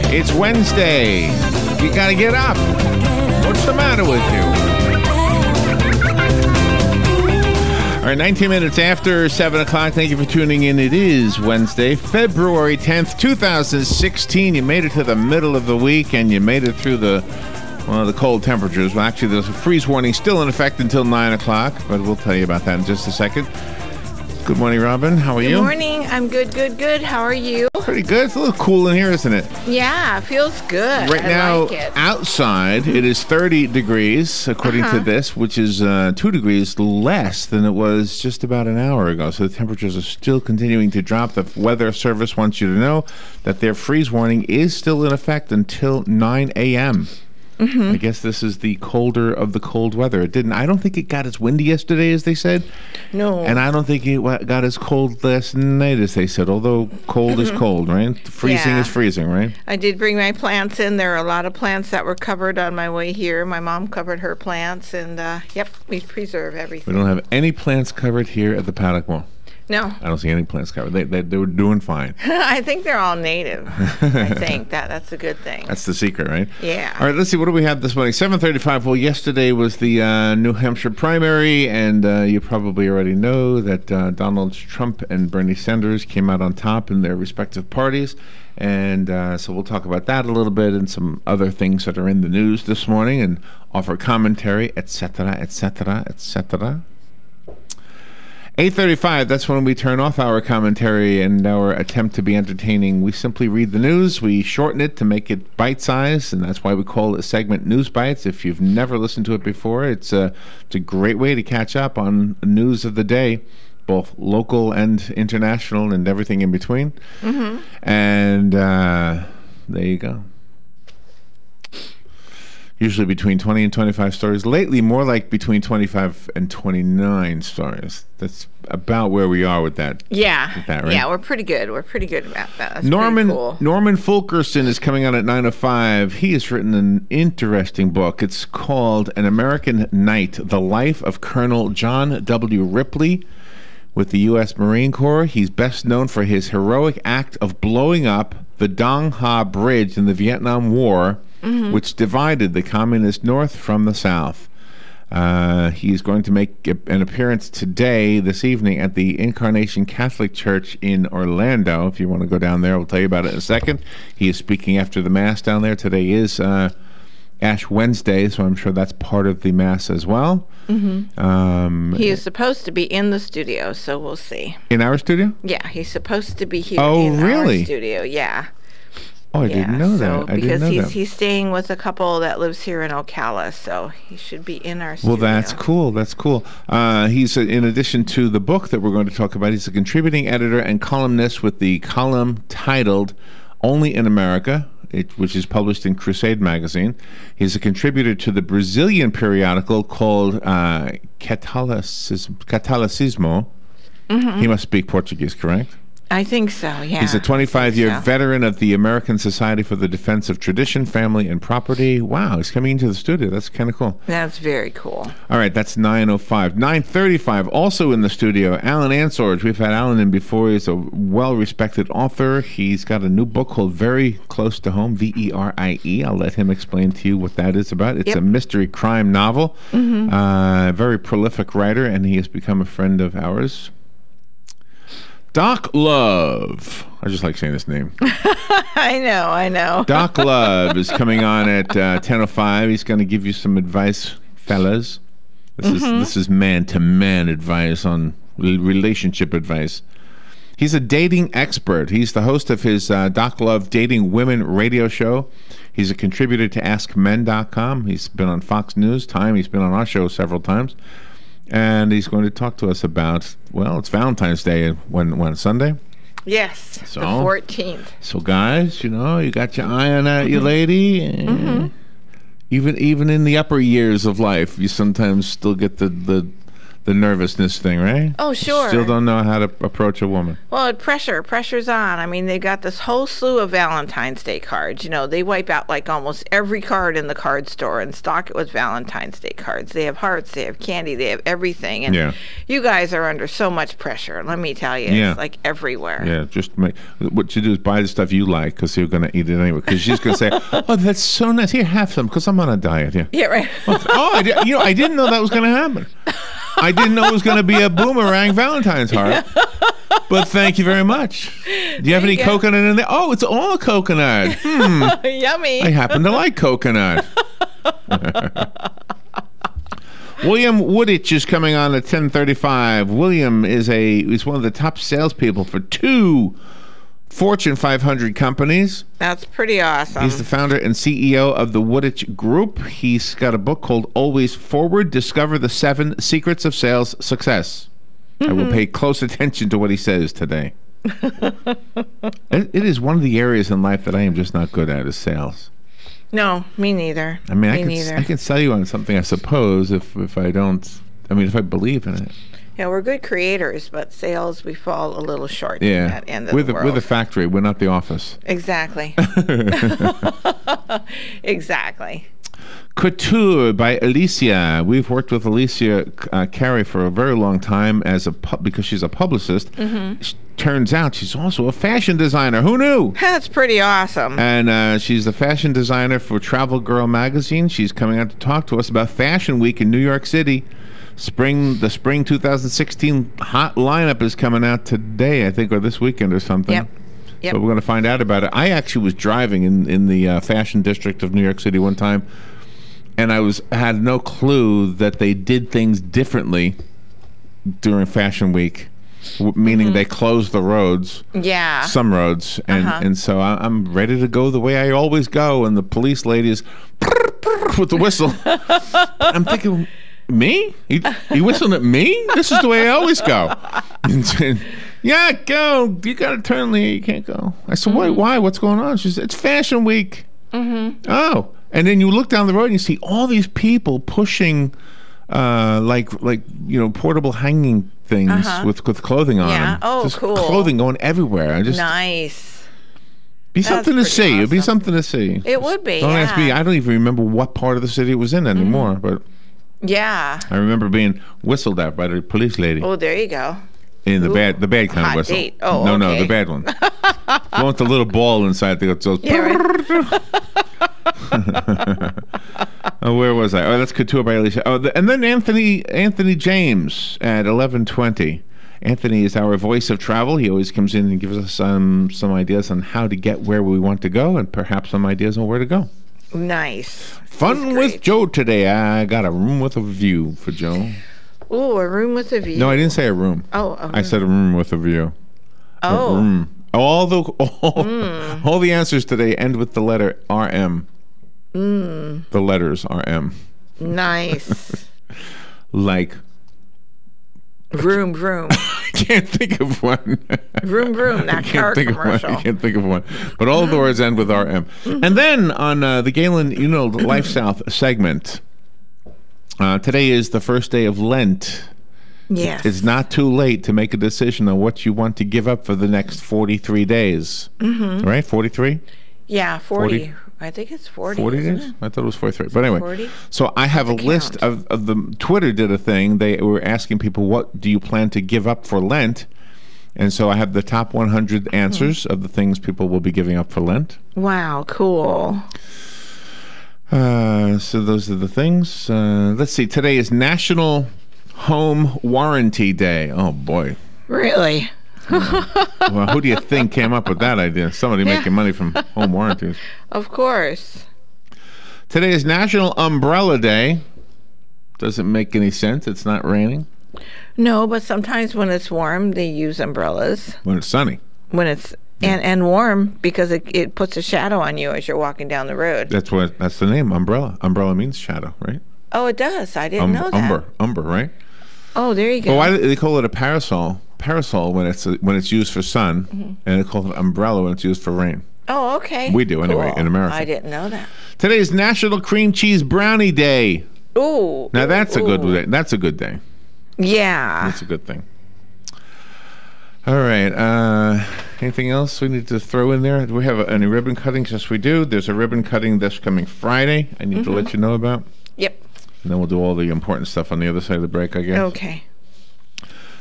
It's Wednesday. You gotta get up. What's the matter with you? All right, 19 minutes after 7 o'clock. Thank you for tuning in. It is Wednesday, February 10th, 2016. You made it to the middle of the week, and you made it through the cold temperatures. Well, actually, there's a freeze warning still in effect until 9 o'clock, but we'll tell you about that in just a second. Good morning, Robin. How are you? Good morning. I'm good. How are you? Pretty good. It's a little cool in here, isn't it? Yeah, feels good. Right now, like it. Outside, it is 30 degrees, according to this, which is 2 degrees less than it was just about an hour ago. So the temperatures are still continuing to drop. The Weather Service wants you to know that their freeze warning is still in effect until 9 a.m. I guess this is the colder of the cold weather. I don't think it got as windy yesterday as they said. No. And I don't think it got as cold last night as they said, although cold is cold, right? Freezing is freezing, right? I did bring my plants in. There are a lot of plants that were covered on my way here. My mom covered her plants, and we preserve everything. We don't have any plants covered here at the Paddock Mall. No. I don't see any plants covered. They were doing fine. I think they're all native. I think that's a good thing. That's the secret, right? Yeah. All right, let's see. What do we have this morning? 7:35. Well, yesterday was the New Hampshire primary, and you probably already know that Donald Trump and Bernie Sanders came out on top in their respective parties. And so we'll talk about that a little bit and some other things that are in the news this morning and offer commentary, etc., etc., etc. 8:35, that's when we turn off our commentary and our attempt to be entertaining. We simply read the news, we shorten it to make it bite-sized, and that's why we call the segment News Bites. If you've never listened to it before, it's a great way to catch up on news of the day, both local and international and everything in between. And there you go. Usually between 20 and 25 stories. Lately, more like between 25 and 29 stories. That's about where we are with that. Yeah. With that, right? Yeah, we're pretty good. We're pretty good about that. That's Norman cool. Fulkerson is coming out at 9:05. He has written an interesting book. It's called An American Night, The Life of Colonel John W. Ripley with the U.S. Marine Corps. He's best known for his heroic act of blowing up the Dong Ha Bridge in the Vietnam War, which divided the communist North from the South. He's going to make an appearance this evening, at the Incarnation Catholic Church in Orlando. If you want to go down there, I'll tell you about it in a second. He is speaking after the Mass down there. Today is Ash Wednesday, so I'm sure that's part of the Mass as well. He is supposed to be in the studio, so we'll see. In our studio? Yeah, he's supposed to be here really? our studio, yeah. Oh, I didn't know that. Because he's staying with a couple that lives here in Ocala, so he should be in our studio. Well, that's cool. That's cool. He's, in addition to the book that we're going to talk about, he's a contributing editor and columnist with the column titled Only in America, which is published in Crusade magazine. He's a contributor to the Brazilian periodical called Catolicismo. He must speak Portuguese, correct? I think so, yeah. He's a 25-year veteran of the American Society for the Defense of Tradition, Family, and Property. Wow, he's coming into the studio. That's kind of cool. That's very cool. All right, that's 9:05. 9:35, also in the studio, Alan Ansorge. We've had Alan in before. He's a well-respected author. He's got a new book called Very Close to Home, Verie. I'll let him explain to you what that is about. It's a mystery crime novel. Very prolific writer, and he has become a friend of ours. Doc Love. I just like saying his name. I know. Doc Love is coming on at 10:05. He's going to give you some advice, fellas. This is man-to-man advice on relationship advice. He's a dating expert. He's the host of his Doc Love Dating Women radio show. He's a contributor to AskMen.com. He's been on Fox News Time. He's been on our show several times. And he's going to talk to us about, well, it's Valentine's Day. When Sunday? Yes, the 14th. So, guys, you got your eye on that, your lady. Even in the upper years of life, you sometimes still get the the nervousness thing, right? Oh, sure. Still don't know how to approach a woman. Well, pressure's on. I mean, they got this whole slew of Valentine's Day cards. You know, they wipe out like almost every card in the card store and stock it with Valentine's Day cards. They have hearts, they have candy, they have everything. And you guys are under so much pressure. Let me tell you, it's like everywhere. Yeah, just what you do is buy the stuff you like because you're going to eat it anyway. Because she's going to say, "Oh, that's so nice. Here, have some." Because I'm on a diet. Yeah. Yeah, right. I didn't know that was going to happen. I didn't know it was going to be a boomerang Valentine's heart. But thank you very much. Do you have any coconut in there? Oh, it's all coconut. Yummy. I happen to like coconut. William Wooditch is coming on at 10:35. William is one of the top salespeople for 2 Fortune 500 companies. That's pretty awesome. He's the founder and CEO of the Wooditch Group. He's got a book called Always Forward, Discover the 7 Secrets of Sales Success. I will pay close attention to what he says today. It is one of the areas in life that I am just not good at is sales. No, me neither. I mean, I can sell you on something, I suppose, if I don't, if I believe in it. Yeah, we're good creators, but sales, we fall a little short in that end of the world. We're the factory. We're not the office. Exactly. Exactly. Couture by Alicia. We've worked with Alicia Carey for a very long time because she's a publicist. Turns out she's also a fashion designer. Who knew? That's pretty awesome. And she's the fashion designer for Travel Girl magazine. She's coming out to talk to us about Fashion Week in New York City. The spring 2016 hot lineup is coming out today, I think, or this weekend or something. Yep. So we're going to find out about it. I actually was driving in the fashion district of New York City one time, and I had no clue that they did things differently during Fashion Week, meaning they closed the roads. Yeah. Some roads, and so I'm ready to go the way I always go, and the police lady is with the whistle. I'm thinking, me? He whistling at me? This is the way I always go. And, yeah, go. You got to turn here. You can't go. I said, why? What's going on? She said, it's Fashion Week. Oh. And then you look down the road and you see all these people pushing portable hanging things with clothing on them. Oh, just cool. Clothing going everywhere. Nice. Be something to see. Awesome. It'd be something to see. It would be. Don't ask me. I don't even remember what part of the city it was in anymore, but yeah. I remember being whistled at by the police lady. Oh, there you go. In the bad kind of whistle. Date. Oh, no, okay. the bad one. You want the little ball inside that goes. Where was I? Oh, that's Couture by Alicia. Oh, and then Anthony James at 11:20. Anthony is our voice of travel. He always comes in and gives us some ideas on how to get where we want to go, and perhaps some ideas on where to go. Nice. Fun with Joe today. I got a room with a view for Joe. Ooh, a room with a view. No, I didn't say a room. Oh, I said a room with a view. Oh. A room. All the answers today end with the letter RM. The letters RM. Nice. Like Vroom. I can't think of one. Vroom, that car commercial. I can't think of one. But all the words end with RM. And then on the Galen, Life South segment, today is the first day of Lent. Yes. It's not too late to make a decision on what you want to give up for the next 43 days. Right? 43? Yeah, 40. I think it's 40. 40 days? It? I thought it was 43. But anyway, 40? So I have a list of the Twitter did a thing. They were asking people, what do you plan to give up for Lent? And so I have the top 100 answers of the things people will be giving up for Lent. Wow, cool. So those are the things. Let's see. Today is National Home Warranty Day. Oh, boy. Really? Well, who do you think came up with that idea? Somebody making money from home warranties. Of course. Today is National Umbrella Day. Doesn't make any sense. It's not raining. No, but sometimes when it's warm, they use umbrellas. When it's sunny. When it's and warm because it puts a shadow on you as you're walking down the road. That's the name, umbrella. Umbrella means shadow, right? Oh, it does. I didn't know that. Umber, right? Oh, there you go. Well, why do they call it a parasol? Parasol when it's used for sun, and they call it umbrella when it's used for rain. Oh, okay. We do anyway in America. I didn't know that. Today is National Cream Cheese Brownie Day. Ooh. Now that's a good day. That's a good day. Yeah. That's a good thing. All right. Anything else we need to throw in there? Do we have any ribbon cuttings? Yes, we do. There's a ribbon cutting this coming Friday I need to let you know about. Yep. And then we'll do all the important stuff on the other side of the break, I guess. Okay.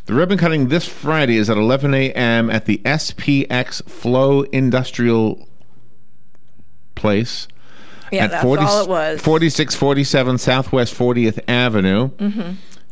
The ribbon cutting this Friday is at 11 a.m. at the SPX Flow Industrial Place. Yeah, at that's all it was. 4647 Southwest 40th Avenue.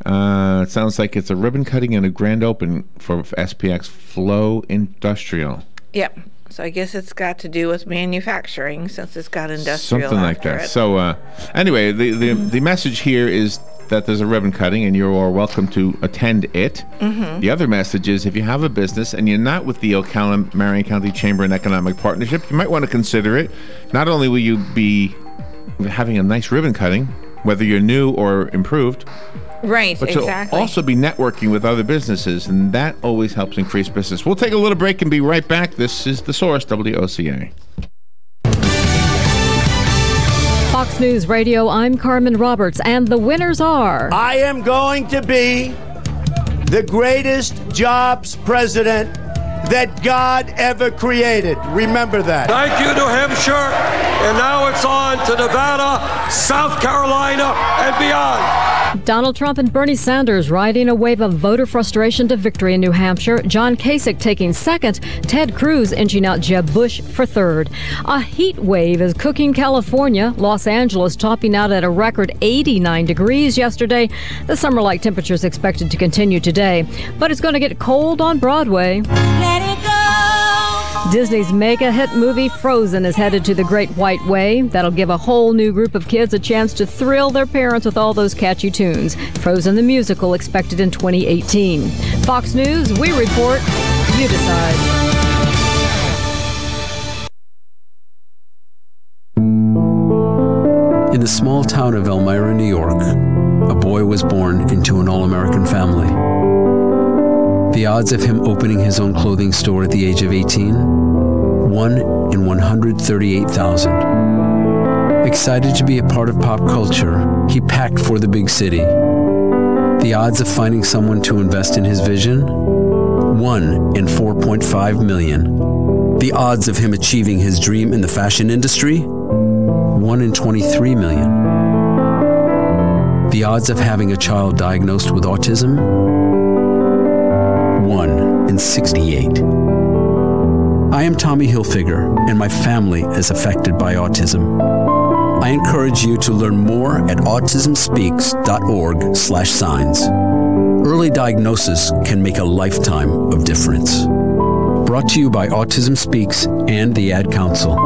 It sounds like it's a ribbon cutting and a grand open for SPX Flow Industrial. Yep. So I guess it's got to do with manufacturing, since it's got industrial. Something like after that. it. So anyway, the message here is that there's a ribbon cutting and you're all welcome to attend it. The other message is, if you have a business and you're not with the Ocala Marion County Chamber and Economic Partnership, you might want to consider it. Not only will you be having a nice ribbon cutting, whether you're new or improved, Right, but exactly. you'll also be networking with other businesses, and that always helps increase business. We'll take a little break and be right back. This is The Source, WOCA. Fox News Radio, I'm Carmen Roberts, and the winners are... I am going to be the greatest jobs president that God ever created. Remember that. Thank you, New Hampshire. And now it's on to Nevada, South Carolina, and beyond. Donald Trump and Bernie Sanders riding a wave of voter frustration to victory in New Hampshire. John Kasich taking second. Ted Cruz inching out Jeb Bush for third. A heat wave is cooking California. Los Angeles topping out at a record 89 degrees yesterday. The summer-like temperatures expected to continue today. But it's going to get cold on Broadway. Let it go. Disney's mega hit movie Frozen is headed to the Great White Way. That'll give a whole new group of kids a chance to thrill their parents with all those catchy tunes. Frozen the musical expected in 2018. Fox News, we report, you decide. In the small town of Elmira, New York, a boy was born into an all-American family. The odds of him opening his own clothing store at the age of 18? 1 in 138,000. Excited to be a part of pop culture, he packed for the big city. The odds of finding someone to invest in his vision? 1 in 4.5 million. The odds of him achieving his dream in the fashion industry? 1 in 23 million. The odds of having a child diagnosed with autism? 1 in 68. I am Tommy Hilfiger, and my family is affected by autism. I encourage you to learn more at autismspeaks.org/signs. Early diagnosis can make a lifetime of difference. Brought to you by Autism Speaks and the Ad Council.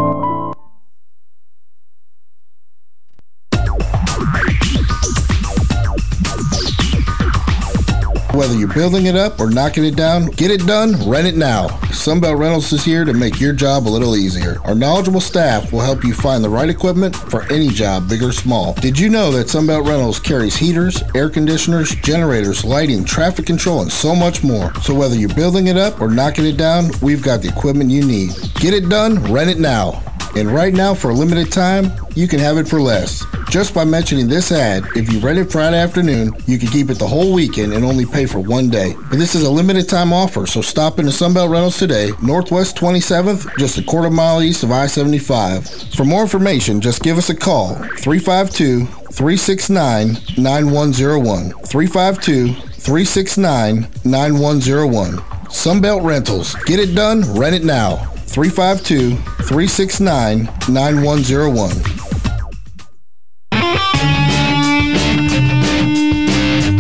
Whether you're building it up or knocking it down, get it done, rent it now. Sunbelt Rentals is here to make your job a little easier. Our knowledgeable staff will help you find the right equipment for any job, big or small. Did you know that Sunbelt Rentals carries heaters, air conditioners, generators, lighting, traffic control, and so much more? So whether you're building it up or knocking it down, we've got the equipment you need. Get it done, rent it now. And right now, for a limited time, you can have it for less. Just by mentioning this ad, if you rent it Friday afternoon, you can keep it the whole weekend and only pay for one day. But this is a limited time offer, so stop into Sunbelt Rentals today, Northwest 27th, just a quarter mile east of I-75. For more information, just give us a call, 352-369-9101. 352-369-9101. Sunbelt Rentals. Get it done, rent it now. 352-369-9101.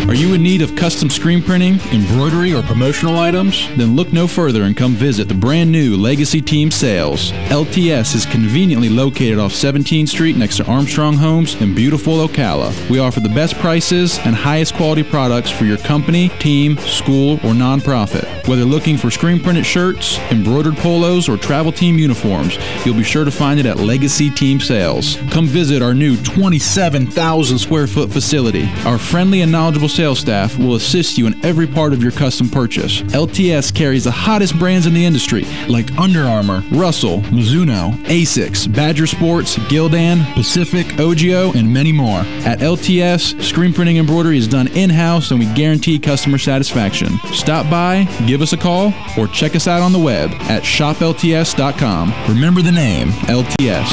Are you in need of custom screen printing, embroidery, or promotional items? Then look no further and come visit the brand new Legacy Team Sales. LTS is conveniently located off 17th Street next to Armstrong Homes in beautiful Ocala. We offer the best prices and highest quality products for your company, team, school, or nonprofit. Whether looking for screen printed shirts, embroidered polos, or travel team uniforms, you'll be sure to find it at Legacy Team Sales. Come visit our new 27,000 square foot facility. Our friendly and knowledgeable sales staff will assist you in every part of your custom purchase. LTS carries the hottest brands in the industry like Under Armour, Russell, Mizuno, ASICS, Badger Sports, Gildan, Pacific, OGIO, and many more. At LTS, screen printing embroidery is done in-house and we guarantee customer satisfaction. Stop by, give us a call, or check us out on the web at shoplts.com. Remember the name, LTS.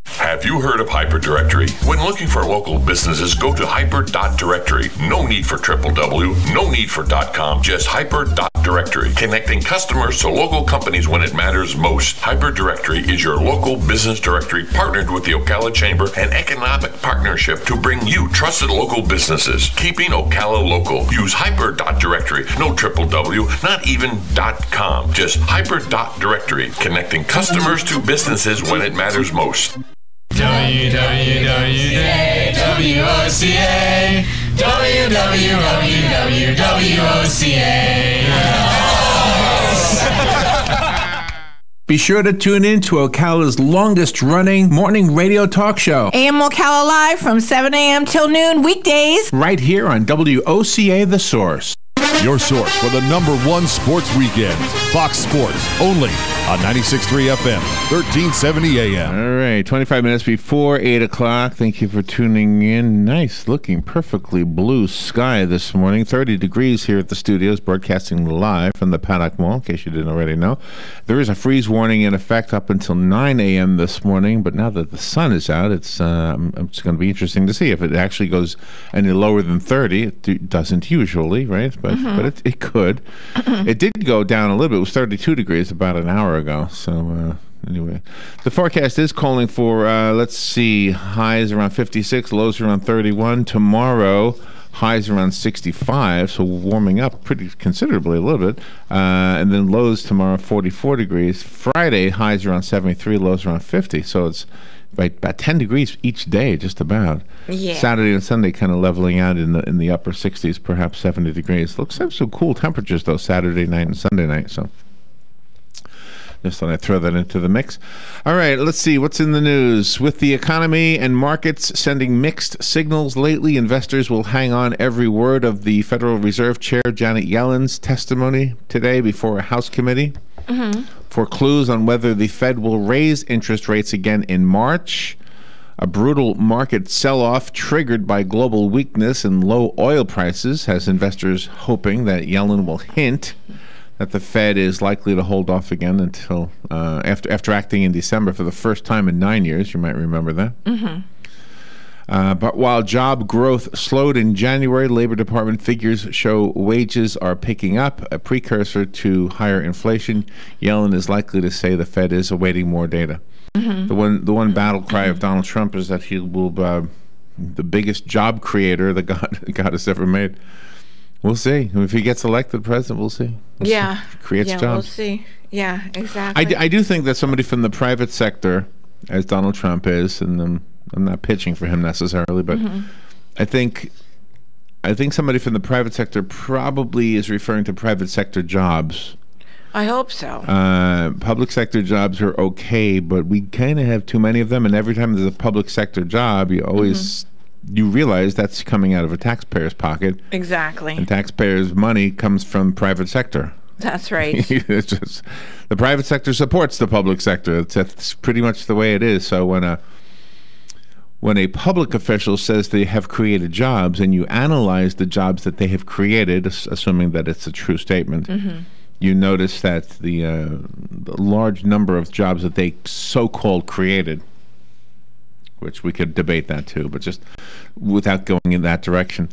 Have you heard of HyperDirectory? When looking for local businesses, go to hyper.directory. No need for www, no need for .com, just hyper.directory. Connecting customers to local companies when it matters most. HyperDirectory is your local business directory partnered with the Ocala Chamber and Economic Partnership to bring you trusted local businesses. Keeping Ocala local. Use hyper.directory. No www, not even .com, just hyper.directory. Connecting customers to businesses when it matters most. WWWOCA, WWWOCA. Be sure to tune in to Ocala's longest-running morning radio talk show. AM Ocala Live from 7 a.m. till noon weekdays. Right here on WOCA The Source. Your source for the #1 sports weekends. Fox Sports, only on 96.3 FM, 1370 AM. All right, 25 minutes before 8 o'clock. Thank you for tuning in. Nice looking, perfectly blue sky this morning. 30 degrees here at the studios, broadcasting live from the Paddock Mall, in case you didn't already know. There is a freeze warning in effect up until 9 a.m. this morning, but now that the sun is out, it's going to be interesting to see if it actually goes any lower than 30. It doesn't usually, right? But it could. It did go down a little bit. It was 32 degrees about an hour ago. So anyway, the forecast is calling for, let's see, highs around 56, lows around 31. Tomorrow, highs around 65, so warming up pretty considerably a little bit. And then lows tomorrow, 44 degrees. Friday, highs around 73, lows around 50. So it's about 10 degrees each day, just about. Yeah. Saturday and Sunday kind of leveling out in the upper 60s, perhaps 70 degrees. Looks like some cool temperatures, though, Saturday night and Sunday night. So just thought I'd throw that into the mix. All right, let's see what's in the news. With the economy and markets sending mixed signals lately, investors will hang on every word of the Federal Reserve Chair Janet Yellen's testimony today before a House committee for clues on whether the Fed will raise interest rates again in March. A brutal market sell-off triggered by global weakness and low oil prices has investors hoping that Yellen will hint that the Fed is likely to hold off again until after acting in December for the first time in 9 years. You might remember that. But while job growth slowed in January, Labor Department figures show wages are picking up, a precursor to higher inflation. Yellen is likely to say the Fed is awaiting more data. The one battle cry of Donald Trump is that he will the biggest job creator that God has ever made. We'll see. If he gets elected president, we'll see. We'll see. Creates jobs. We'll see. Yeah, exactly. I do think that somebody from the private sector, as Donald Trump is, and I'm not pitching for him necessarily, but I think somebody from the private sector probably is referring to private sector jobs. I hope so. Public sector jobs are okay, but we kind of have too many of them, and every time there's a public sector job, you always you realize that's coming out of a taxpayer's pocket. Exactly. And taxpayers' money comes from private sector. That's right. It's just the private sector supports the public sector. That's pretty much the way it is. So when a public official says they have created jobs and you analyze the jobs that they have created, assuming that it's a true statement, you notice that the large number of jobs that they so-called created, which we could debate that too, but just without going in that direction,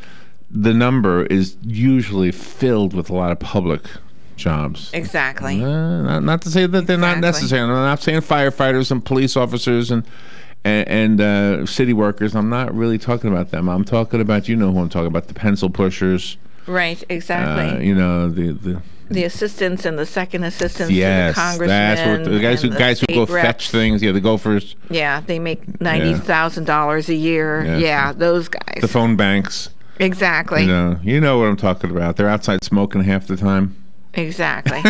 the number is usually filled with a lot of public jobs. Exactly. Not to say that they're not necessary. I'm not saying firefighters and police officers and city workers. I'm not really talking about them. I'm talking about, you know who I'm talking about, the pencil pushers. Right, exactly. You know, the assistants and the second assistants to yes, the congressmen. That's what the guys who go reps. fetch things. Yeah, the gophers. Yeah, they make $90,000 a year. Yeah, those guys. The phone banks. Exactly. You know what I'm talking about. They're outside smoking half the time. Exactly.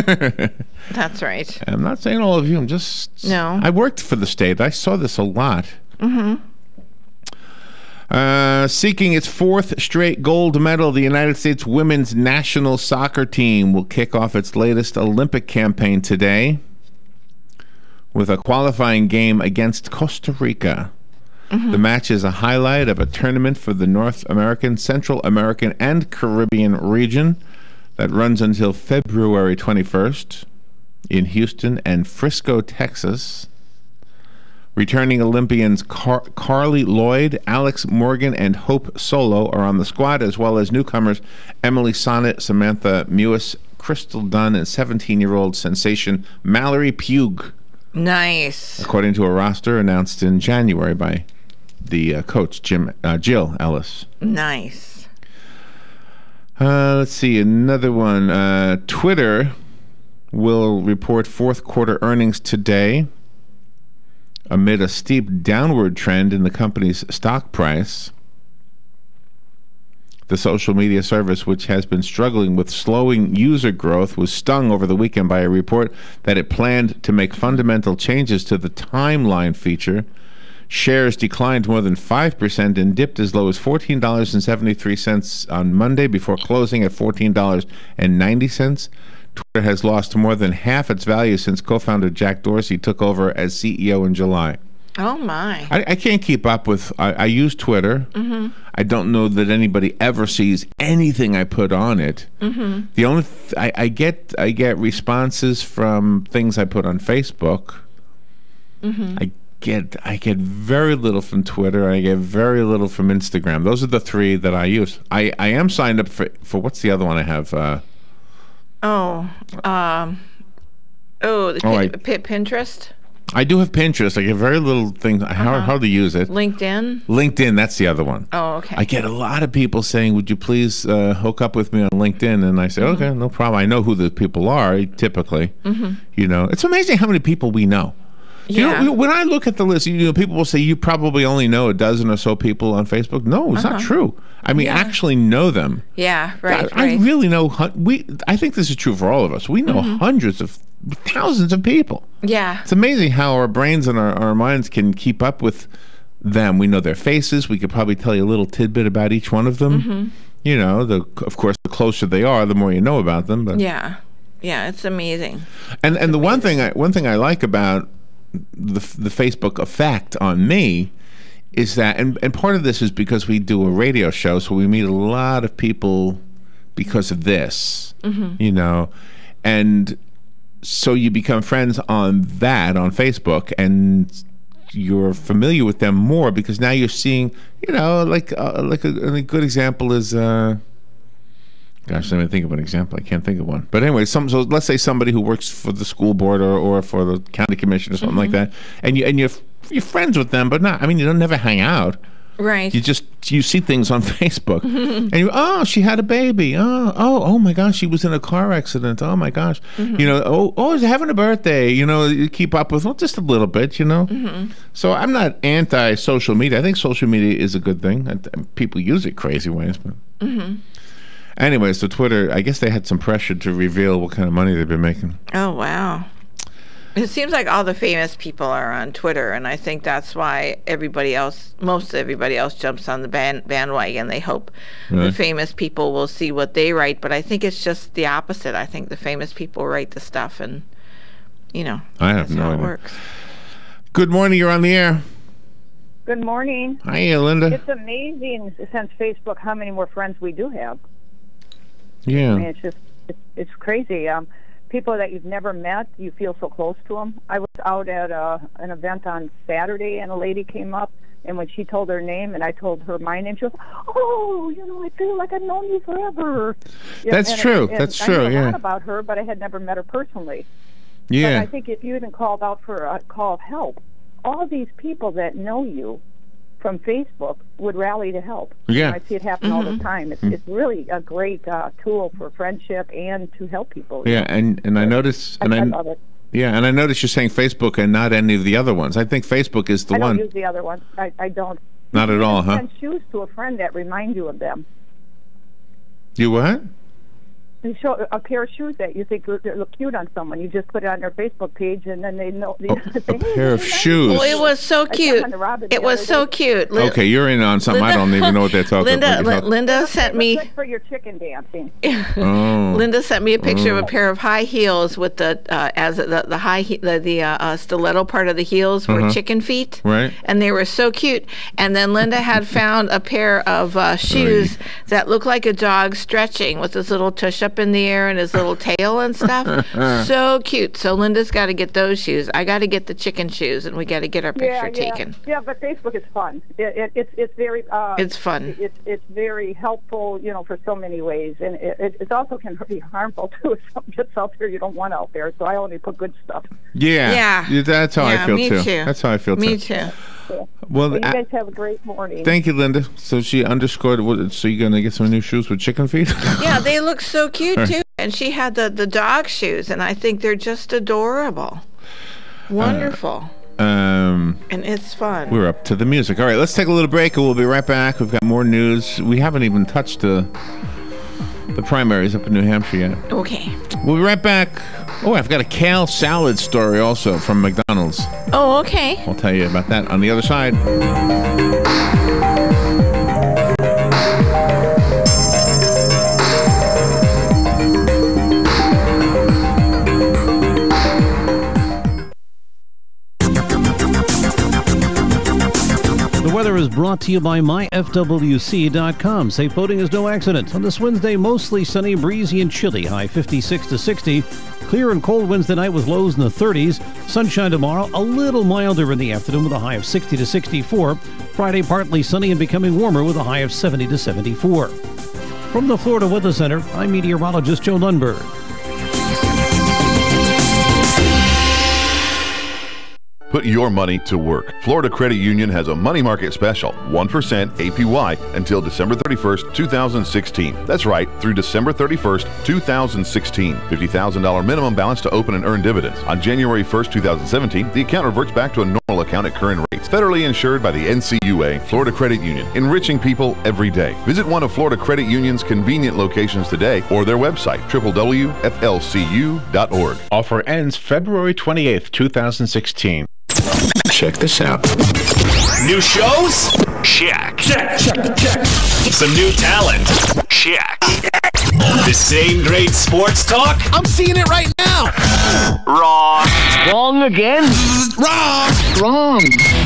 That's right. I'm not saying all of you. I'm just. No. I worked for the state. I saw this a lot. Seeking its 4th straight gold medal, the United States women's national soccer team will kick off its latest Olympic campaign today with a qualifying game against Costa Rica. The match is a highlight of a tournament for the North American, Central American, and Caribbean region that runs until February 21st in Houston and Frisco, Texas. Returning Olympians Carly Lloyd, Alex Morgan, and Hope Solo are on the squad, as well as newcomers Emily Sonnet, Samantha Mewis, Crystal Dunn, and 17-year-old sensation Mallory Pugh. Nice. According to a roster announced in January by the coach, Jill Ellis. Nice. Let's see, another one. Twitter will report fourth quarter earnings today amid a steep downward trend in the company's stock price. The social media service, which has been struggling with slowing user growth, was stung over the weekend by a report that it planned to make fundamental changes to the timeline feature. Shares declined more than 5% and dipped as low as $14.73 on Monday before closing at $14.90. Twitter has lost more than half its value since co-founder Jack Dorsey took over as CEO in July. Oh, my. I can't keep up with... I use Twitter. I don't know that anybody ever sees anything I put on it. The only... I get responses from things I put on Facebook. I get very little from Twitter. I get very little from Instagram. Those are the three that I use. I am signed up for what's the other one I have? Pinterest? I do have Pinterest. I get very little things. I hardly use it. LinkedIn? LinkedIn, that's the other one. Oh, okay. I get a lot of people saying, would you please hook up with me on LinkedIn? And I say, okay, no problem. I know who the people are, typically. You know, it's amazing how many people we know. Yeah. You know, when I look at the list, people will say you probably only know a dozen or so people on Facebook. No, it's not true. I mean, actually know them. Yeah, right. I really know. I think this is true for all of us. We know hundreds of thousands of people. Yeah. It's amazing how our brains and our minds can keep up with them. We know their faces. We could probably tell you a little tidbit about each one of them. You know, of course, the closer they are, the more you know about them. But yeah, it's amazing. And the one thing I like about the Facebook effect on me is that, and part of this is because we do a radio show, so we meet a lot of people because of this, you know, and so you become friends on Facebook, and you're familiar with them more because now you're seeing, you know, like a good example is, gosh, let me think of an example. I can't think of one. But anyway, so let's say somebody who works for the school board or for the county commission or something like that, and you're friends with them, but not. I mean, you don't never hang out. Right. You see things on Facebook, and she had a baby. Oh my gosh, she was in a car accident. Oh my gosh, you know. She's having a birthday. You know, you keep up with just a little bit. You know. So I'm not anti-social media. I think social media is a good thing. People use it crazy ways, but. Anyway, so Twitter, I guess they had some pressure to reveal what kind of money they've been making. Oh, wow. It seems like all the famous people are on Twitter, and I think that's why most everybody else jumps on the bandwagon. They hope the famous people will see what they write, but I think it's just the opposite. I think the famous people write the stuff, and, you know, I have no idea. It works. Good morning, you're on the air. Good morning. Hi, Linda. It's amazing, since Facebook, how many more friends we do have. Yeah. I mean, it's crazy. People that you've never met, you feel so close to them. I was out at an event on Saturday, and a lady came up, and when she told her name, and I told her my name, she goes, "Oh, you know, I feel like I've known you forever." That's true. That's true. I knew a lot about her, but I had never met her personally. Yeah. But I think if you even called out for a call of help, all these people that know you from Facebook would rally to help. Yeah. I see it happen all the time. It's really a great tool for friendship and to help people. Yeah, and I notice... I love it. Yeah, and I notice you're saying Facebook and not any of the other ones. I think Facebook is the one. I don't use the other ones. I don't. Not at all, huh? You can send shoes to a friend that remind you of them. You what? You show a pair of shoes that you think look cute on someone. You just put it on their Facebook page, and then they know. A pair of shoes. Well, it was so cute. It was so cute. Okay, you're in on something. I don't even know what they're talking about. Linda sent me. Good for your chicken dancing. Linda sent me a picture of a pair of high heels with the stiletto part of the heels were chicken feet. Right. And they were so cute. And then Linda had found a pair of shoes that looked like a dog stretching with his little tush up in the air and his little tail and stuff. So cute. So Linda's got to get those shoes. I got to get the chicken shoes, and we got to get our picture taken. Yeah, but Facebook is fun. It's very. It's fun. It's very helpful, for so many ways, and it also can be harmful too if something gets out there you don't want out there. So I only put good stuff. Yeah. That's how I feel too. That's how I feel too. Me too. Well, you guys have a great morning. Thank you, Linda. So she underscored. So you're gonna get some new shoes with chicken feet? Yeah, they look so cute too. And she had the dog shoes, and I think they're just adorable. Wonderful. And it's fun. We're up to the music. All right, let's take a little break, and we'll be right back. We've got more news. We haven't even touched the primaries up in New Hampshire yet. Okay. We'll be right back. Oh, I've got a kale salad story also from McDonald's. Oh, okay. I'll tell you about that on the other side. The weather is brought to you by myfwc.com. Safe boating is no accident. On this Wednesday, mostly sunny, breezy, and chilly. High 56 to 60. Clear and cold Wednesday night with lows in the 30s. Sunshine tomorrow, a little milder in the afternoon with a high of 60 to 64. Friday, partly sunny and becoming warmer with a high of 70 to 74. From the Florida Weather Center, I'm meteorologist Joe Lundberg. Put your money to work. Florida Credit Union has a money market special, 1% APY until December 31st, 2016. That's right, through December 31st, 2016. $50,000 minimum balance to open and earn dividends. On January 1st, 2017, the account reverts back to a normal account at current rates. Federally insured by the NCUA, Florida Credit Union, enriching people every day. Visit one of Florida Credit Union's convenient locations today or their website, www.flcu.org. Offer ends February 28th, 2016. Check this out. New shows? Check. Check. Some new talent? Check. The same great sports talk? I'm seeing it right now. Wrong. Wrong again? Wrong.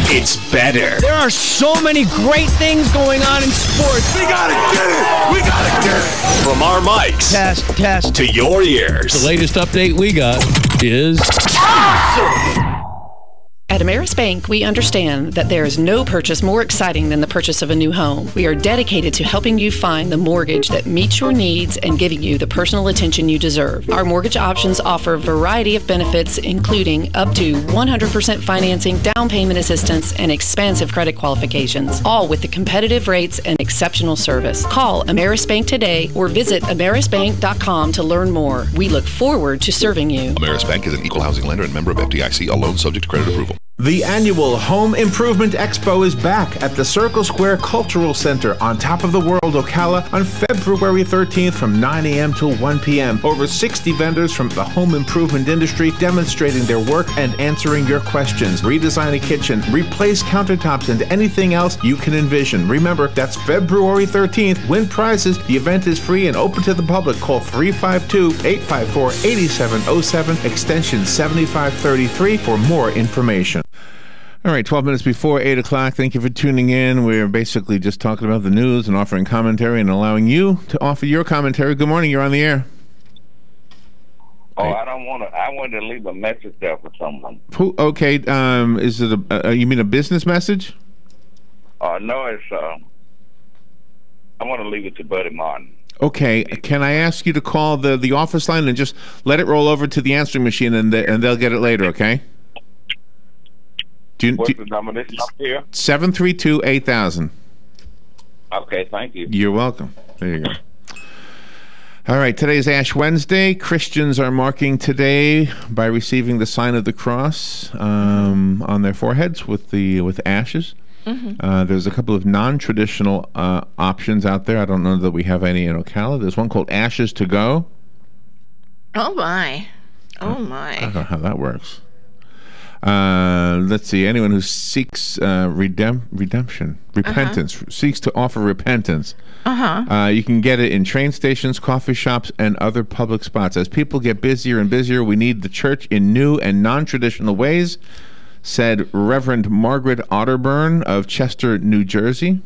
It's better. There are so many great things going on in sports. We gotta get it. From our mics. Test. To your ears. The latest update we got is... At Ameris Bank, we understand that there is no purchase more exciting than the purchase of a new home. We are dedicated to helping you find the mortgage that meets your needs and giving you the personal attention you deserve. Our mortgage options offer a variety of benefits, including up to 100% financing, down payment assistance, and expansive credit qualifications, all with the competitive rates and exceptional service. Call Ameris Bank today or visit amerisbank.com to learn more. We look forward to serving you. Ameris Bank is an equal housing lender and member of FDIC, a loan subject to credit approval. The annual Home Improvement Expo is back at the Circle Square Cultural Center on top of the world, Ocala, on February 13th from 9 a.m. till 1 p.m. Over 60 vendors from the home improvement industry demonstrating their work and answering your questions. Redesign a kitchen, replace countertops, and anything else you can envision. Remember, that's February 13th. Win prizes. The event is free and open to the public. Call 352-854-8707, extension 7533 for more information. All right, 12 minutes before 8 o'clock. Thank you for tuning in. We're basically just talking about the news and offering commentary and allowing you to offer your commentary. Good morning. You're on the air. Oh, I don't want to. I wanted to leave a message there for someone. Okay. Is it you mean a business message? No, it's. I want to leave it to Buddy Martin. Okay. Can I ask you to call the office line and just let it roll over to the answering machine and they'll get it later, okay? What's the number this number here? 732-8000. Okay, thank you. You're welcome. There you go. All right, today is Ash Wednesday. Christians are marking today by receiving the sign of the cross on their foreheads with ashes. Mm-hmm. There's a couple of non-traditional options out there. I don't know that we have any in Ocala. There's one called Ashes to Go. Oh, my. Oh, I my. don't know how that works. Let's see. Anyone who seeks redemption, repentance, seeks to offer repentance. You can get it in train stations, coffee shops, and other public spots. As people get busier and busier, we need the church in new and non-traditional ways, said Reverend Margaret Otterburn of Chester, New Jersey.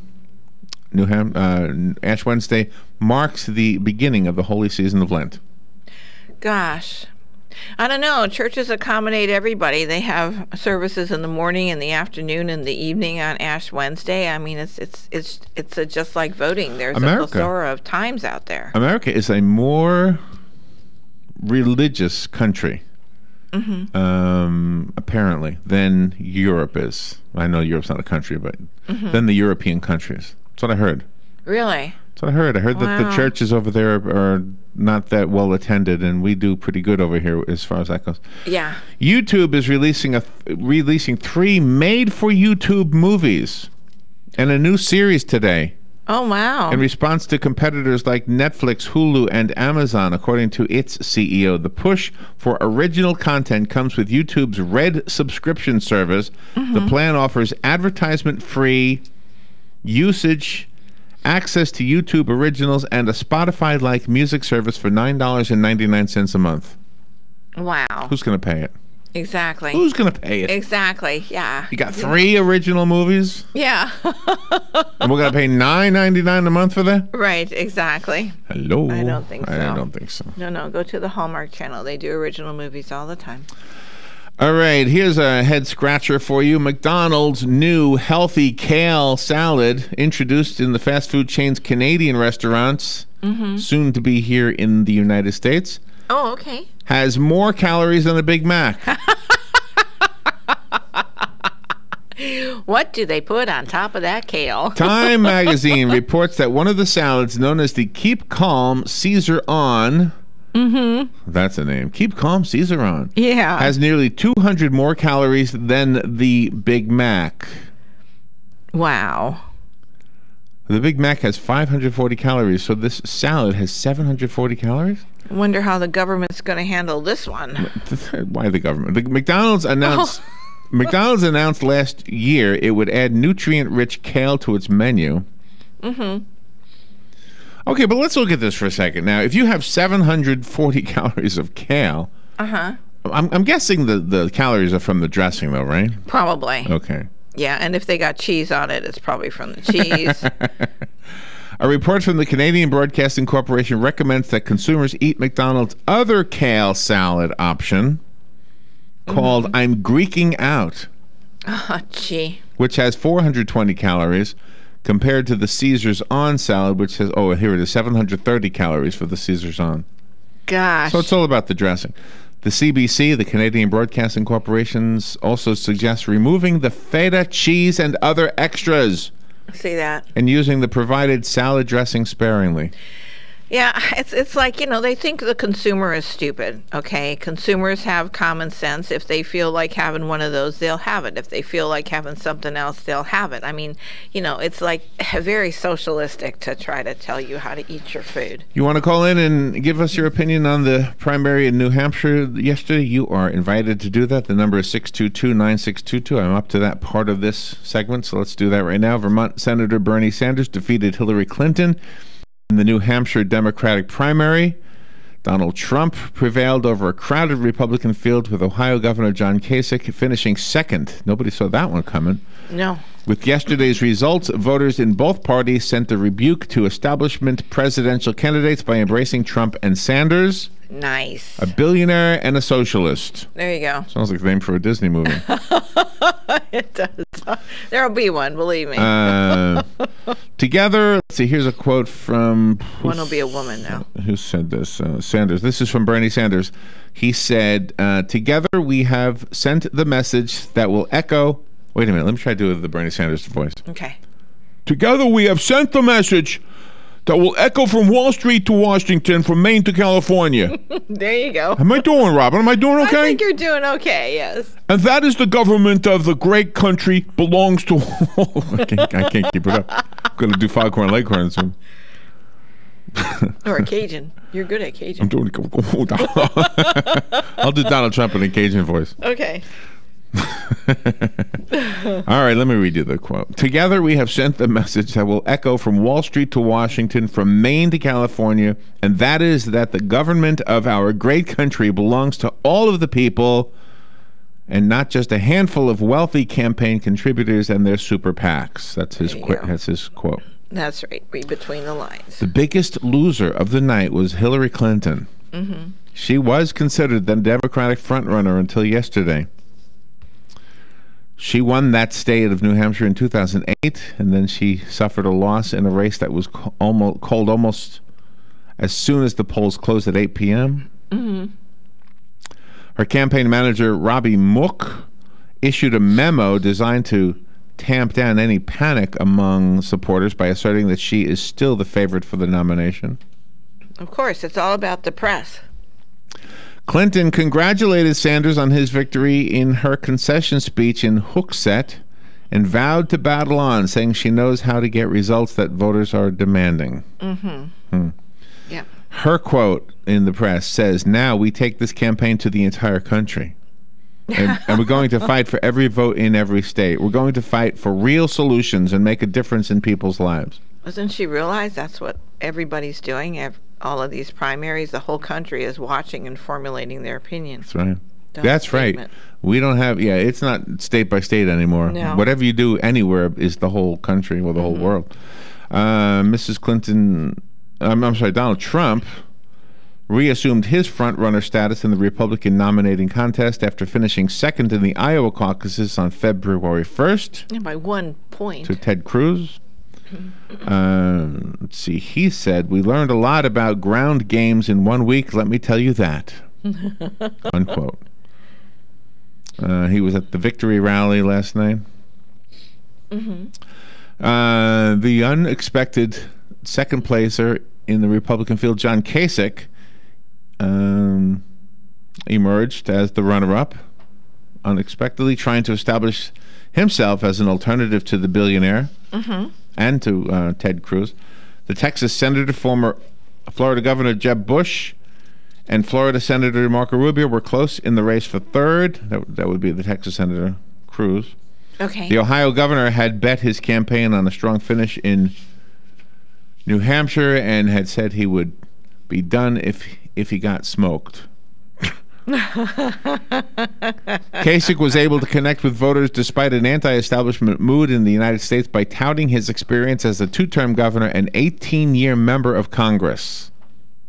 Ash Wednesday marks the beginning of the holy season of Lent. Gosh. I don't know. Churches accommodate everybody. They have services in the morning, in the afternoon, and the evening on Ash Wednesday. I mean, it's just like voting. There's a plethora of times out there. America is a more religious country, apparently, than Europe is. I know Europe's not a country, but than the European countries. That's what I heard. Really? That's what I heard. I heard that the churches over there are not that well attended, and we do pretty good over here as far as that goes. Yeah. YouTube is releasing 3 made-for-YouTube movies and a new series today. Oh, wow. In response to competitors like Netflix, Hulu, and Amazon, according to its CEO. The push for original content comes with YouTube's Red subscription service. The plan offers advertisement-free usage, access to YouTube originals, and a Spotify-like music service for $9.99 a month. Wow. Who's going to pay it? Exactly. Who's going to pay it? Exactly, yeah. You got 3 original movies? Yeah. And we're going to pay $9.99 a month for that? Right, exactly. Hello? I don't think so. I don't think so. No, go to the Hallmark Channel. They do original movies all the time. All right, here's a head scratcher for you. McDonald's new healthy kale salad, introduced in the fast food chain's Canadian restaurants, soon to be here in the United States. Oh, okay. Has more calories than a Big Mac. What do they put on top of that kale? Time magazine reports that one of the salads, known as the Keep Calm Caesar On, that's a name, Keep Calm Caesar On, has nearly 200 more calories than the Big Mac. Wow. The Big Mac has 540 calories, so this salad has 740 calories? I wonder how the government's going to handle this one. Why the government? McDonald's announced McDonald's announced last year it would add nutrient-rich kale to its menu. Okay, but let's look at this for a second. Now, if you have 740 calories of kale, I'm guessing the calories are from the dressing, though, right? Probably. Okay. Yeah, and if they got cheese on it, it's probably from the cheese. A report from the Canadian Broadcasting Corporation recommends that consumers eat McDonald's other kale salad option called I'm Greeking Out. Oh, gee. Which has 420 calories compared to the Caesar's On salad, which has, oh, here it is, 730 calories for the Caesar's On. Gosh. So it's all about the dressing. The CBC, the Canadian Broadcasting Corporations, also suggests removing the feta cheese and other extras. See that? And using the provided salad dressing sparingly. Yeah, it's like, you know, they think the consumer is stupid, okay? Consumers have common sense. If they feel like having one of those, they'll have it. If they feel like having something else, they'll have it. I mean, you know, it's like very socialistic to try to tell you how to eat your food. You want to call in and give us your opinion on the primary in New Hampshire yesterday? You are invited to do that. The number is 622-9622. I'm up to that part of this segment, so let's do that right now. Vermont Senator Bernie Sanders defeated Hillary Clinton in the New Hampshire Democratic primary. Donald Trump prevailed over a crowded Republican field, with Ohio Governor John Kasich finishing second. Nobody saw that one coming. No. With yesterday's results, voters in both parties sent a rebuke to establishment presidential candidates by embracing Trump and Sanders. Nice. A billionaire and a socialist. There you go. Sounds like the name for a Disney movie. It does. There'll be one, believe me. Together, let's see, here's a quote from... One will be a woman now. Who said this? Sanders. This is from Bernie Sanders. He said, together we have sent the message that will echo... Wait a minute, let me try to do the Bernie Sanders voice. Okay. Together we have sent the message that will echo from Wall Street to Washington, from Maine to California. There you go. How am I doing, Robin? Am I doing okay? I think you're doing okay, yes. And that is the government of the great country belongs to... I can't keep it up. I'm going to do Foghorn Leghorn soon. Or a Cajun. You're good at Cajun. I'm doing I'll do Donald Trump in a Cajun voice. Okay. All right, let me read you the quote. Together we have sent the message that will echo from Wall Street to Washington, from Maine to California, and that is that the government of our great country belongs to all of the people and not just a handful of wealthy campaign contributors and their super PACs. That's his quote. That's right. Read between the lines. The biggest loser of the night was Hillary Clinton. Mm-hmm. She was considered the Democratic frontrunner until yesterday. She won that state of New Hampshire in 2008, and then she suffered a loss in a race that was called almost as soon as the polls closed at 8 p.m. Mm-hmm. Her campaign manager, Robbie Mook, issued a memo designed to tamp down any panic among supporters by asserting that she is still the favorite for the nomination. Of course, it's all about the press. Clinton congratulated Sanders on his victory in her concession speech in Hooksett and vowed to battle on, saying she knows how to get results that voters are demanding. Mm-hmm. Yeah. Her quote in the press says, "Now we take this campaign to the entire country. And we're going to fight for every vote in every state. We're going to fight for real solutions and make a difference in people's lives." Doesn't she realize that's what everybody's doing? All of these primaries, the whole country is watching and formulating their opinion. That's right. That's right. We don't have, it's not state by state anymore. No. Whatever you do anywhere is the whole country or the whole world. Mrs. Clinton, I'm sorry, Donald Trump reassumed his front-runner status in the Republican nominating contest after finishing second in the Iowa caucuses on February 1st. Yeah, by 1 point. To Ted Cruz. Let's see. He said, "We learned a lot about ground games in 1 week. Let me tell you that." Unquote. He was at the victory rally last night. Mm-hmm. The unexpected second placer in the Republican field, John Kasich, emerged as the runner-up, unexpectedly trying to establish himself as an alternative to the billionaire. Mm-hmm. And to Ted Cruz. The Texas Senator, former Florida Governor Jeb Bush, and Florida Senator Marco Rubio were close in the race for third. That would be the Texas Senator Cruz. Okay. The Ohio governor had bet his campaign on a strong finish in New Hampshire and had said he would be done if he got smoked. Kasich was able to connect with voters despite an anti-establishment mood in the United States by touting his experience as a two-term governor and 18-year member of Congress.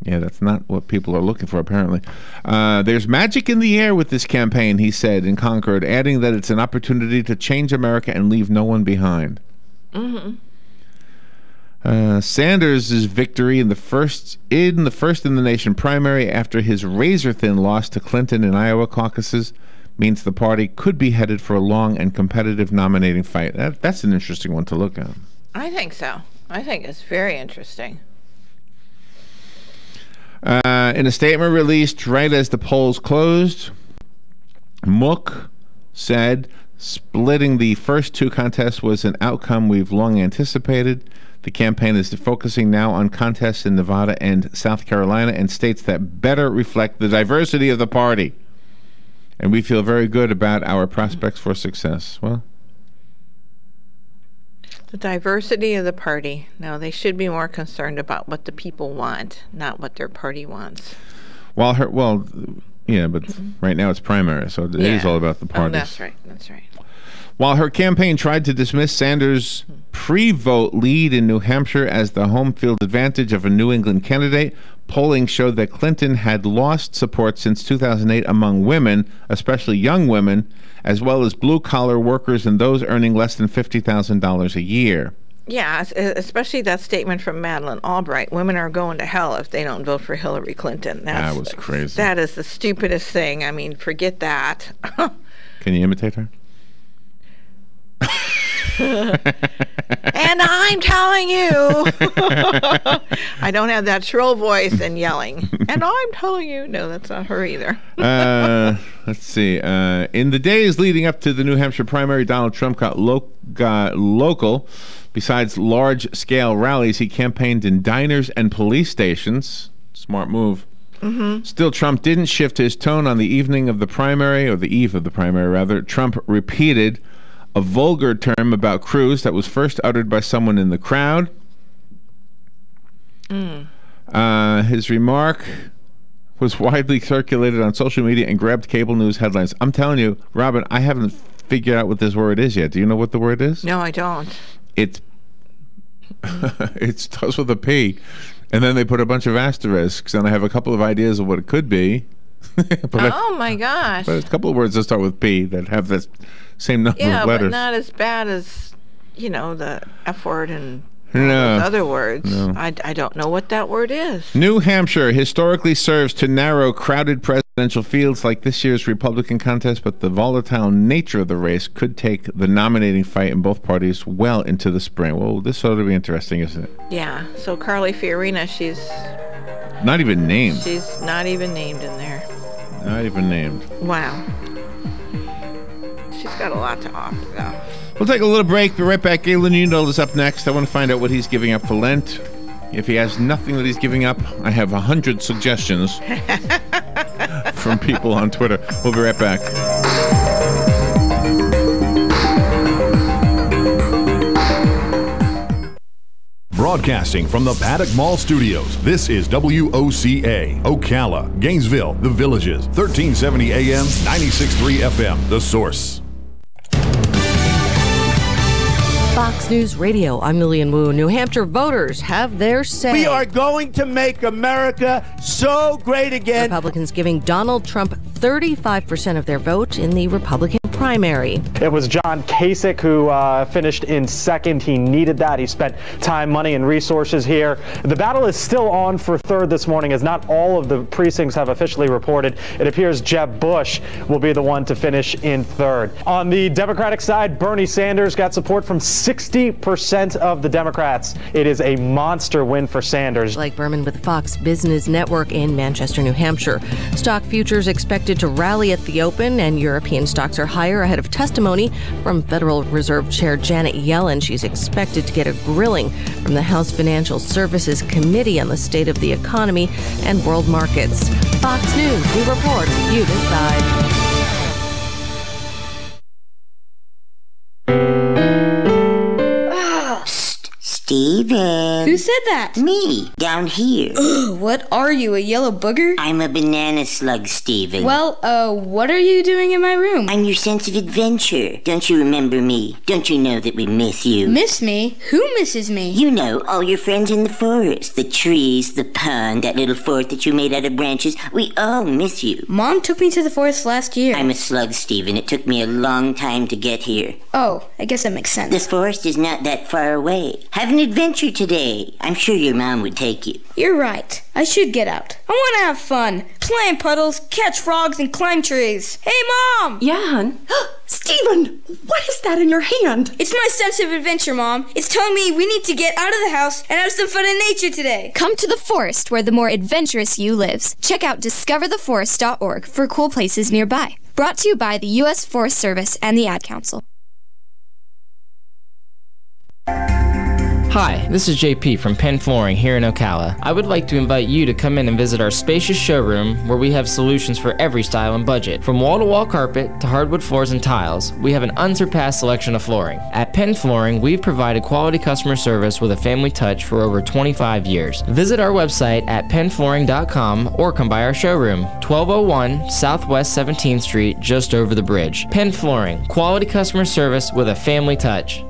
Yeah, that's not what people are looking for, apparently. There's magic in the air with this campaign, he said in Concord, adding that it's an opportunity to change America and leave no one behind. Mm-hmm. Sanders' victory in the first in the nation primary after his razor-thin loss to Clinton in Iowa caucuses means the party could be headed for a long and competitive nominating fight. That's an interesting one to look at. I think so. I think it's very interesting. In a statement released right as the polls closed, Mook said splitting the first two contests was an outcome we've long anticipated. The campaign is focusing now on contests in Nevada and South Carolina and states that better reflect the diversity of the party. And we feel very good about our prospects for success. Well, the diversity of the party. No, they should be more concerned about what the people want, not what their party wants. But right now it's primary, so it is all about the party. Oh, that's right. That's right. While her campaign tried to dismiss Sanders' pre-vote lead in New Hampshire as the home field advantage of a New England candidate, polling showed that Clinton had lost support since 2008 among women, especially young women, as well as blue-collar workers and those earning less than $50,000 a year. Yeah, especially that statement from Madeleine Albright, women are going to hell if they don't vote for Hillary Clinton. That was crazy. That is the stupidest thing. I mean, forget that. Can you imitate her? And I'm telling you. I don't have that shrill voice and yelling. And I'm telling you. No, that's not her either. Let's see. In the days leading up to the New Hampshire primary, Donald Trump got local. Besides large-scale rallies, he campaigned in diners and police stations. Smart move. Mm-hmm. Still, Trump didn't shift his tone on the evening of the primary, or the eve of the primary, rather. Trump repeated a vulgar term about Cruz that was first uttered by someone in the crowd. His remark was widely circulated on social media and grabbed cable news headlines. I'm telling you, Robin, I haven't figured out what this word is yet. Do you know what the word is? No, I don't. It starts with a P, and then they put a bunch of asterisks, and I have a couple of ideas of what it could be. My gosh. But a couple of words that start with P that have the same number of letters. Yeah, but not as bad as, the F word and No. those other words. No. I don't know what that word is. New Hampshire historically serves to narrow crowded presidential fields like this year's Republican contest, but the volatile nature of the race could take the nominating fight in both parties well into the spring. Well, this ought to be interesting, isn't it? Yeah, so Carly Fiorina, she's Not even named. She's not even named in there. Not even named. Wow. She's got a lot to offer, though. We'll take a little break. Be right back. Galen Undahl is up next. I want to find out what he's giving up for Lent. If he has nothing that he's giving up, I have 100 suggestions from people on Twitter. We'll be right back. Broadcasting from the Paddock Mall Studios, this is WOCA, Ocala, Gainesville, The Villages, 1370 AM, 96.3 FM, The Source. Fox News Radio, I'm Lillian Wu. New Hampshire voters have their say. We are going to make America so great again. Republicans giving Donald Trump 35% of their vote in the Republican primary. It was John Kasich who finished in second. He needed that. He spent time, money, and resources here. The battle is still on for third this morning, as not all of the precincts have officially reported. It appears Jeb Bush will be the one to finish in third. On the Democratic side, Bernie Sanders got support from 60% of the Democrats. It is a monster win for Sanders. Blake Berman with Fox Business Network in Manchester, New Hampshire. Stock futures expected to rally at the open, and European stocks are higher ahead of testimony from Federal Reserve Chair Janet Yellen. She's expected to get a grilling from the House Financial Services Committee on the state of the economy and world markets. Fox News, we report, you decide. Steven. Who said that? Me, down here. What are you, a yellow booger? I'm a banana slug, Steven. Well, what are you doing in my room? I'm your sense of adventure. Don't you remember me? Don't you know that we miss you? Miss me? Who misses me? You know, all your friends in the forest. The trees, the pond, that little fort that you made out of branches. We all miss you. Mom took me to the forest last year. I'm a slug, Steven. It took me a long time to get here. Oh, I guess that makes sense. The forest is not that far away. Have an adventure today. I'm sure your mom would take you. You're right. I should get out. I want to have fun. Play in puddles, catch frogs, and climb trees. Hey, Mom! Yeah, hon? Steven, what is that in your hand? It's my sense of adventure, Mom. It's telling me we need to get out of the house and have some fun in nature today. Come to the forest where the more adventurous you lives. Check out discovertheforest.org for cool places nearby. Brought to you by the U.S. Forest Service and the Ad Council. Hi, this is JP from Penn Flooring here in Ocala. I would like to invite you to come in and visit our spacious showroom where we have solutions for every style and budget. From wall-to-wall carpet to hardwood floors and tiles, we have an unsurpassed selection of flooring. At Penn Flooring, we've provided quality customer service with a family touch for over 25 years. Visit our website at pennflooring.com or come by our showroom, 1201 Southwest 17th Street, just over the bridge. Penn Flooring, quality customer service with a family touch.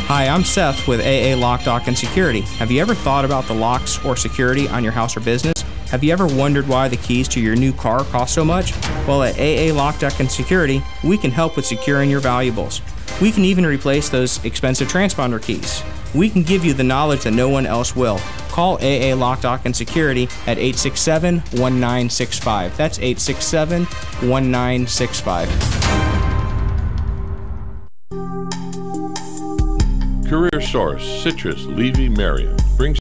Hi, I'm Seth with AA Lock, Dock, and Security. Have you ever thought about the locks or security on your house or business? Have you ever wondered why the keys to your new car cost so much? Well, at AA Lock, Dock, and Security, we can help with securing your valuables. We can even replace those expensive transponder keys. We can give you the knowledge that no one else will. Call AA Lock, Dock, and Security at 867-1965. That's 867-1965. Career Source, Citrus, Levy, Marion brings